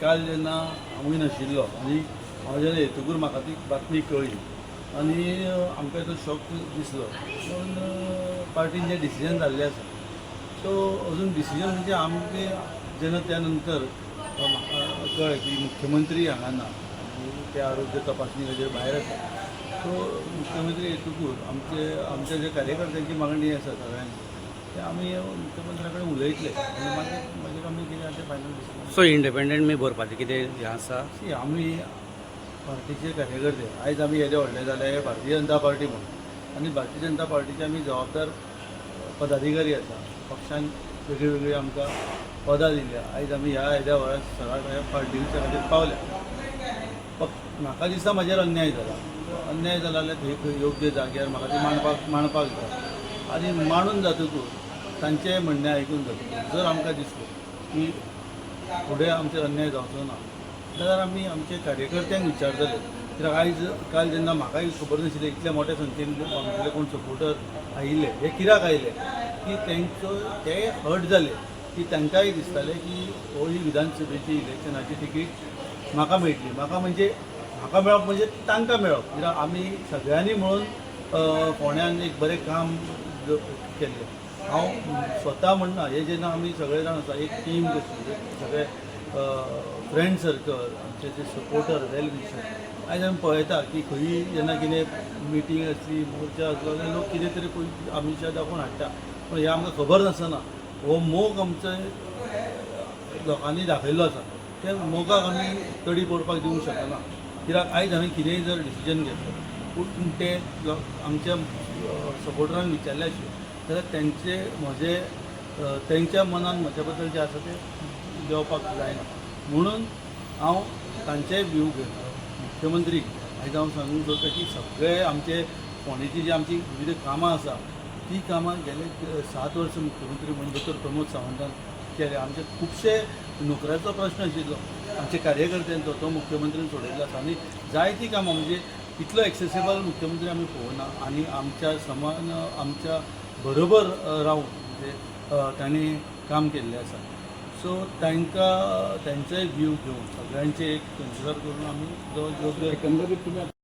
काल जेन्ना हांवूय नाशिल्लो आनी हांव जेन्ना येतकूर म्हाका ती बातमी कळ्ळी आनी आमकां तो शॉक दिसलो. पूण पार्टीन जें डिसिजन जाल्लें आसा सो अजून डिसिजन म्हणजे आमचे जेन्ना त्या नंतर म्हाका कळ्ळें की मुख्यमंत्री हांगा ना आनी ते आरोग्य तपासणी हाजेर भायर आसा. सो मुख्यमंत्री येतकूर आमचे जे कार्यकर्त्यांची मागणी आसा सगळ्यांची ते आमी मुख्यमंत्र्या कडेन उलयतले आनी मागीर आमी कितें आसा तें फायनल डिसिजन. सो इंडिपेंडंट मी भरपाचें कितें हें आसा? सी आमी पार्टीचे कार्यकर्ते आयज आमी येदे व्हडले जाले भारतीय जनता पार्टी म्हणून आनी भारतीय जनता पार्टीचे आमी जबाबदार पदाधिकारी आसा. पक्षान वेगळी वेगळी आमकां पदां दिल्या. आयज आमी ह्या येद्या वरार सगळ्या पार्टीच्या खातीर पावल्या. म्हाका दिसता म्हाजेर अन्याय जाला जाल्यार थंय योग्य जाग्यार म्हाका ती मांडपाक जाय आनी मांडून जातकूर तांचें म्हणणें आयकून जातकूर जर आमकां दिसलें की फुडें आमचेर अन्याय जावचो ना जाल्यार आमी आमचे कार्यकर्त्यांक विचारतले. कित्याक आयज काल जेन्ना म्हाकाय खबर नाशिल्लें इतल्या मोठ्या संख्येन आमचे कोण सपोर्टर आयिल्ले हे कित्याक आयले की ते हर्ट जाले की तांकांय दिसतालें की हो ही विधानसभेची इलेक्शनाची तिकीट म्हाका मेळटली. म्हाका मेळप म्हणजे तांकां मेळप. कित्याक आमी सगळ्यांनी मेळून फोंड्यान एक बरें काम केल्लें. हांव स्वता म्हणना हे जेन्ना आमी सगळे जाण आसा एक टीम कशी सगळे फ्रेंड सर्कल आमचे जे सपोर्टर वेल विशर आयज आमी पळयता की खंयी जेन्ना कितें मिटींग आसली मोर्चा आसलो जाल्यार लोक कितें तरी पयलीं आमिशा दाखोवन हाडटा. पूण हें आमकां खबर नासतना हो मोग आमचे लोकांनी दाखयल्लो आसा. त्या मोगाक आमी तडी पडपाक दिवंक शकना. कित्याक आयज हांवें कितेंय जर डिसिजन घेतलो पूण ते आमच्या सपोर्टरांक विचारल्या जाल्यार तेंच्या मनान म्हज्या बद्दल जें आसा तें देंवपाक जायना. म्हणून हांव तांचेय व्यू घेता. मुख्यमंत्री आयज हांव सांगूंक सोदता की सगळे आमचे फोंडेची जी आमची विविध कामां आसा ती कामां गेले 7 वर्स मुख्यमंत्री म्हणून दोतोर प्रमोद सावंतान केले. आमचे खुबशे नोकऱ्याचो प्रश्न आशिल्लो आमचे कार्यकर्त्यांचो तो मुख्यमंत्र्यान सोडयल्लो आसा आनी जायतीं कामां म्हणजे इतलो एक्सेसिबल मुख्यमंत्री आमी पळोवना आनी आमच्या समान आमच्या बरोबर रावन म्हणजे तांणी काम केल्लें आसा. सो तांकां तेंचोय व्यू घेवन सगळ्यांचे एक कन्सिडर करून आमी जो योग्य एकंदरीत तुम्ही